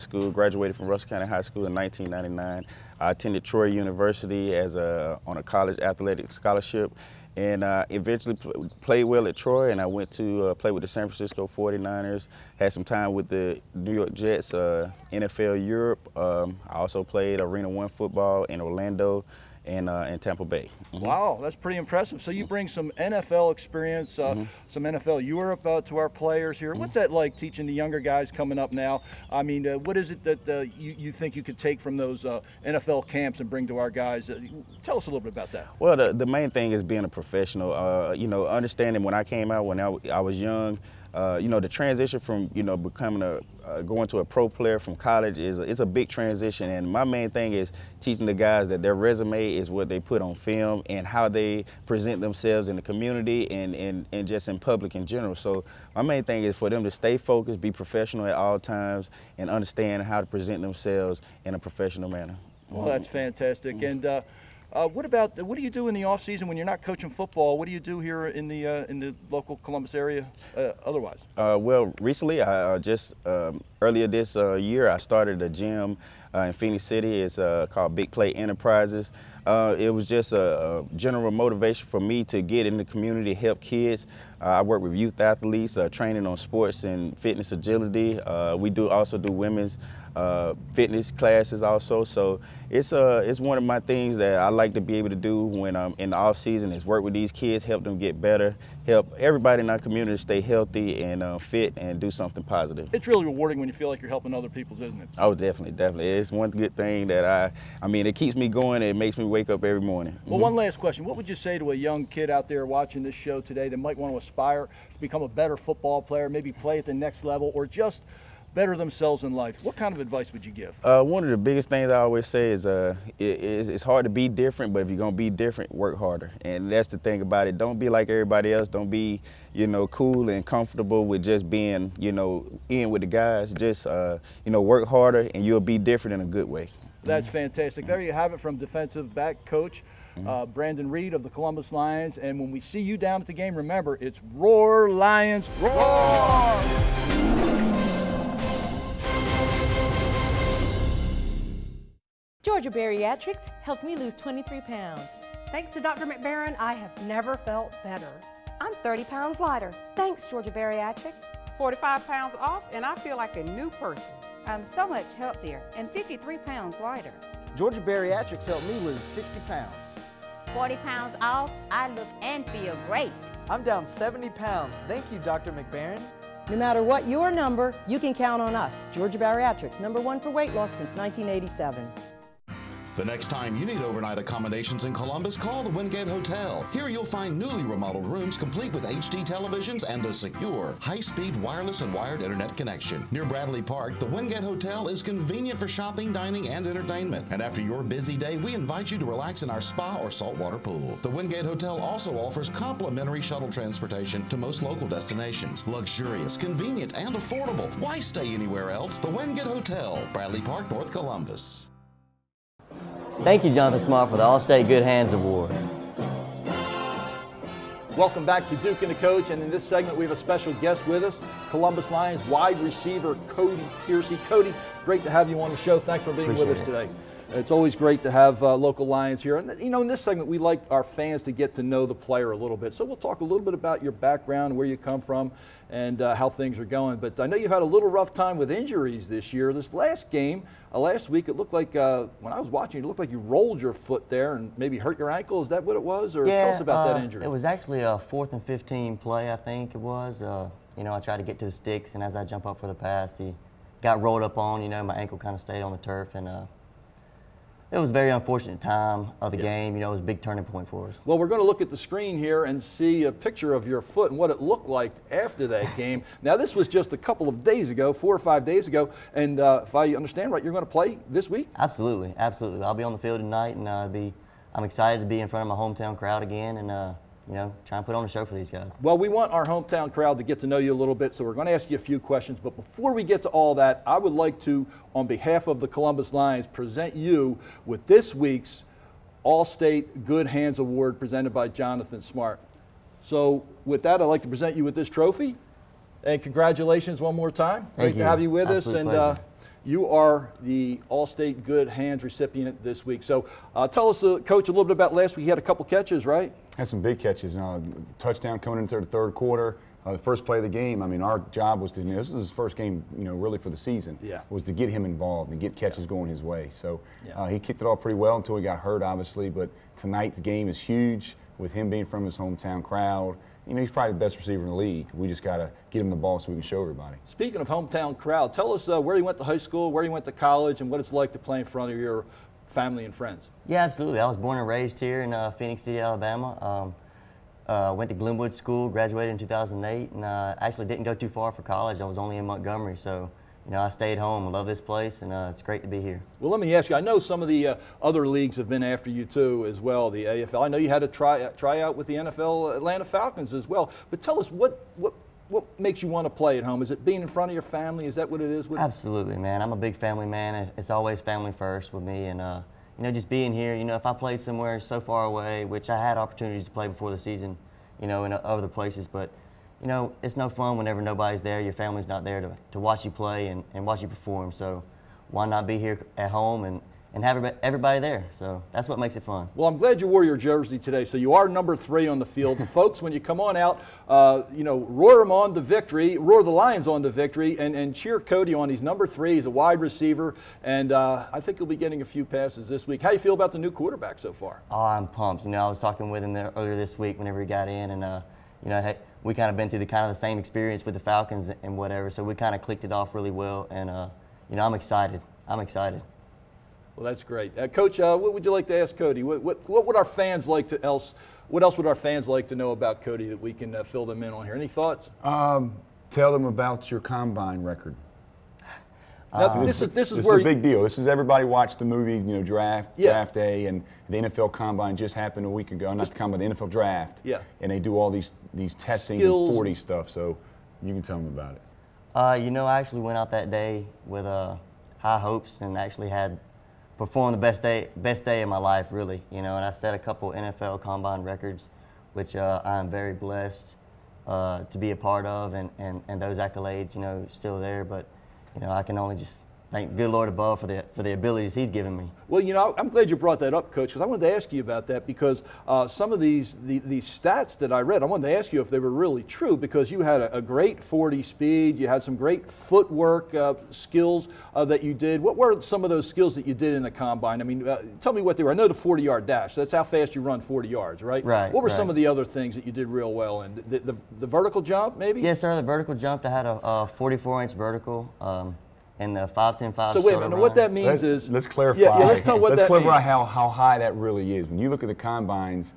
School, graduated from Russell County High School in 1999. I attended Troy University on a college athletic scholarship, and eventually played well at Troy, and I went to play with the San Francisco 49ers, had some time with the New York Jets, NFL Europe. I also played Arena One football in Orlando and in Tampa Bay. Wow, that's pretty impressive. So you bring some NFL experience, some NFL Europe to our players here. What's that like, teaching the younger guys coming up now? I mean, what is it that you think you could take from those NFL camps and bring to our guys? Tell us a little bit about that. Well, the main thing is being a professional. You know, understanding when I came out, when I was young, you know, the transition from, you know, becoming going to a pro player from college it's a big transition, and my main thing is teaching the guys that their resume is what they put on film and how they present themselves in the community and just in public in general. So my main thing is for them to stay focused, be professional at all times, and understand how to present themselves in a professional manner. Well, that's fantastic. And what do you do in the off season when you're not coaching football? What do you do here in the local Columbus area otherwise? Well, recently, I just earlier this year, I started a gym in Phoenix City. It's called Big Play Enterprises. It was just a general motivation for me to get in the community, help kids. I work with youth athletes, training on sports and fitness agility. We also do women's fitness classes also. So it's one of my things that I like to be able to do when I'm in the off season, is work with these kids, help them get better, help everybody in our community stay healthy and fit and do something positive. It's really rewarding when you feel like you're helping other people, isn't it? Oh, definitely, definitely. It's one good thing that I mean, it keeps me going. It makes me wake up every morning. Well, one last question. What would you say to a young kid out there watching this show today that might want to aspire to become a better football player, maybe play at the next level, or just better themselves in life? What kind of advice would you give? One of the biggest things I always say is it's hard to be different, but if you're going to be different, work harder. And that's the thing about it. Don't be like everybody else. Don't be, you know, cool and comfortable with just being, you know, in with the guys. Just, you know, work harder and you'll be different in a good way. That's fantastic. There you have it from defensive back coach Brandon Reed of the Columbus Lions. And when we see you down at the game, remember, it's Roar Lions, roar! Georgia Bariatrics helped me lose 23 pounds. Thanks to Dr. McBaron, I have never felt better. I'm 30 pounds lighter. Thanks, Georgia Bariatrics. 45 pounds off, and I feel like a new person. I'm so much healthier and 53 pounds lighter. Georgia Bariatrics helped me lose 60 pounds. 40 pounds off, I look and feel great. I'm down 70 pounds. Thank you, Dr. McBaron. No matter what your number, you can count on us. Georgia Bariatrics, #1 for weight loss since 1987. The next time you need overnight accommodations in Columbus, call the Wingate Hotel. Here you'll find newly remodeled rooms complete with HD televisions and a secure, high-speed wireless and wired internet connection. Near Bradley Park, the Wingate Hotel is convenient for shopping, dining, and entertainment. And after your busy day, we invite you to relax in our spa or saltwater pool. The Wingate Hotel also offers complimentary shuttle transportation to most local destinations. Luxurious, convenient, and affordable. Why stay anywhere else? The Wingate Hotel, Bradley Park, North Columbus. Thank you, Jonathan Smart, for the All-State Good Hands Award. Welcome back to Duke and the Coach, and in this segment we have a special guest with us, Columbus Lions wide receiver Cody Piercy. Cody, great to have you on the show. Thanks for being with us today. It's always great to have local Lions here. And, you know, in this segment, we like our fans to get to know the player a little bit. So we'll talk a little bit about your background, where you come from, and how things are going. But I know you've had a little rough time with injuries this year. This last game, last week, it looked like, when I was watching, it looked like you rolled your foot there and maybe hurt your ankle. Is that what it was? Or tell us about that injury. It was actually a 4th and 15 play, I think it was. You know, I tried to get to the sticks, and as I jump up for the pass, he got rolled up on. You know, my ankle kind of stayed on the turf, and it was a very unfortunate time of the game. You know, it was a big turning point for us. Well, we're going to look at the screen here and see a picture of your foot and what it looked like after that game. Now, this was just a couple of days ago, 4 or 5 days ago, and if I understand right, you're going to play this week? Absolutely, absolutely. I'll be on the field tonight, and I'm excited to be in front of my hometown crowd again, and you know, try and put on a show for these guys. Well, we want our hometown crowd to get to know you a little bit, so we're going to ask you a few questions. But before we get to all that, I would like to, on behalf of the Columbus Lions, present you with this week's All-State Good Hands Award presented by Jonathan Smart. So with that, I'd like to present you with this trophy. And congratulations one more time. Great to have you with us. And you are the All-State Good Hands recipient this week. So tell us, Coach, a little bit about last week. You had a couple catches, right? Had some big catches. Touchdown coming into the third quarter. The first play of the game, I mean, our job was to, this was his first game, really for the season, was to get him involved and get catches going his way. So he kicked it off pretty well until he got hurt, obviously, but tonight's game is huge with him being from his hometown crowd. He's probably the best receiver in the league. We just got to get him the ball so we can show everybody. Speaking of hometown crowd, tell us where you went to high school, where you went to college, and what it's like to play in front of your family and friends. Yeah, absolutely. I was born and raised here in Phoenix City, Alabama. Went to Glenwood School, graduated in 2008, and actually didn't go too far for college. I was only in Montgomery, so I stayed home. I love this place, and it's great to be here. Well, let me ask you, I know some of the other leagues have been after you too as well, the AFL. I know you had a try out with the NFL Atlanta Falcons as well, but tell us what makes you want to play at home? Is it being in front of your family? Is that what it is? Absolutely, man. I'm a big family man. It's always family first with me, and just being here, if I played somewhere so far away, which I had opportunities to play before the season, in other places, but, it's no fun whenever nobody's there, your family's not there to watch you play and watch you perform. So why not be here at home and have everybody there? So that's what makes it fun. Well, I'm glad you wore your jersey today. So you are number 3 on the field. Folks, when you come on out, roar them on to victory, roar the Lions on to victory, and cheer Cody on. He's number 3. He's a wide receiver, and I think he'll be getting a few passes this week. How do you feel about the new quarterback so far? Oh, I'm pumped. I was talking with him earlier this week whenever he got in, and we kind of been through the same experience with the Falcons and whatever, so we kind of clicked it off really well, and I'm excited. I'm excited. Well, that's great, Coach. What would you like to ask Cody? What would our fans like to What else would our fans like to know about Cody that we can fill them in on here? Any thoughts? Tell them about your combine record. Now, this is a big deal. This is everybody watched the movie, Draft Day, and the NFL Combine just happened a week ago. Not the Combine, the NFL Draft. Yeah. And they do all these testing and 40 stuff. So you can tell them about it. I actually went out that day with high hopes and actually had performed the best day of my life, really. And I set a couple NFL Combine records, which I'm very blessed to be a part of, and those accolades, still there. But I can only just thank good Lord above for the abilities He's given me. Well, I'm glad you brought that up, Coach, because I wanted to ask you about that, because some of these stats that I read, I wanted to ask you if they were really true, because you had a great 40 speed, you had some great footwork skills that you did. What were some of those skills that you did in the Combine? I mean, tell me what they were. I know the 40-yard dash. That's how fast you run 40 yards, right? Right. What were some of the other things that you did real well? And the vertical jump, maybe? Yes, sir. The vertical jump. I had a 44-inch vertical. And the 5-10-5. So wait a minute, what that means is... Let's clarify. Yeah, let's tell what that means. Let's clarify how high that really is. When you look at the combines,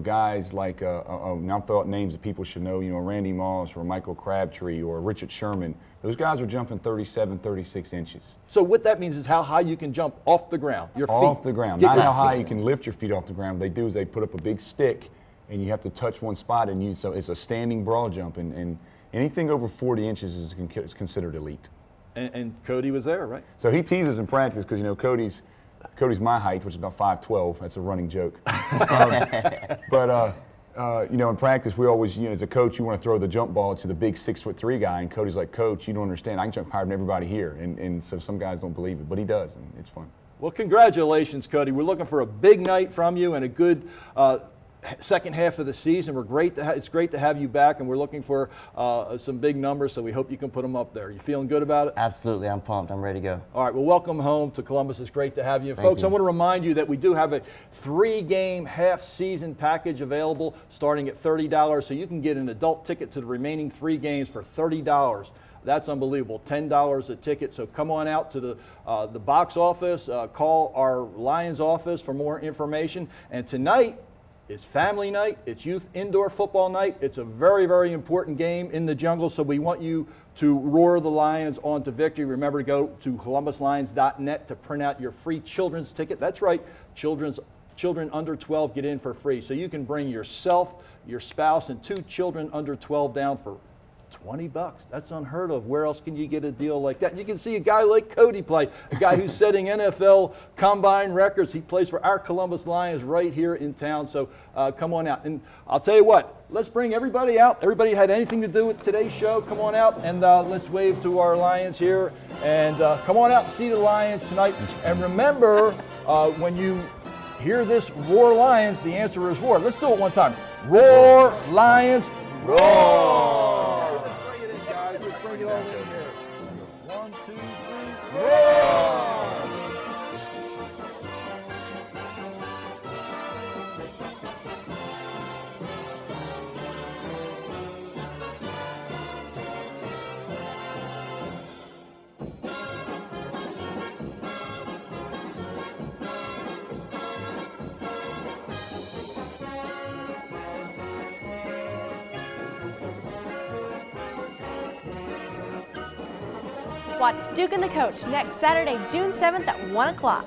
guys like, now I'm throwing names that people should know, Randy Moss or Michael Crabtree or Richard Sherman. Those guys are jumping 37, 36 inches. So what that means is how high you can jump off the ground, your feet. Off the ground, not how high you can lift your feet off the ground. What they do is they put up a big stick and you have to touch one spot, and so it's a standing broad jump, and anything over 40 inches is considered elite. And Cody was there, right? So he teases in practice because, Cody's my height, which is about 5'12". That's a running joke. But in practice, we always, as a coach, you want to throw the jump ball to the big 6'3" guy, and Cody's like, Coach, you don't understand. I can jump higher than everybody here. And so some guys don't believe it, but he does, and it's fun. Well, congratulations, Cody. We're looking for a big night from you and a good second half of the season. It's great to have you back, and we're looking for some big numbers, so we hope you can put them up there. You feeling good about it? Absolutely. I'm pumped. I'm ready to go. All right. Well, welcome home to Columbus. It's great to have you. And folks, I want to remind you that we do have a 3-game half-season package available starting at $30, so you can get an adult ticket to the remaining 3 games for $30. That's unbelievable. $10 a ticket. So come on out to the box office. Call our Lions office for more information. And tonight, it's family night. It's youth indoor football night. It's a very, very important game in the jungle, so we want you to roar the Lions on to victory. Remember to go to columbuslions.net to print out your free children's ticket. That's right, children under 12 get in for free. So you can bring yourself, your spouse, and 2 children under 12 down for $20. That's unheard of. Where else can you get a deal like that? And you can see a guy like Cody play, a guy who's setting NFL combine records. He plays for our Columbus Lions right here in town. So come on out. And I'll tell you what, let's bring everybody out. Everybody had anything to do with today's show, come on out and let's wave to our Lions here. And come on out and see the Lions tonight. And remember, when you hear this Roar Lions, the answer is roar. Let's do it one time. Roar Lions, roar! Let's bring it in, guys. Let's bring it all in here. 1, 2, 3, roar! Watch Duke and the Coach next Saturday, June 7th at 1 o'clock.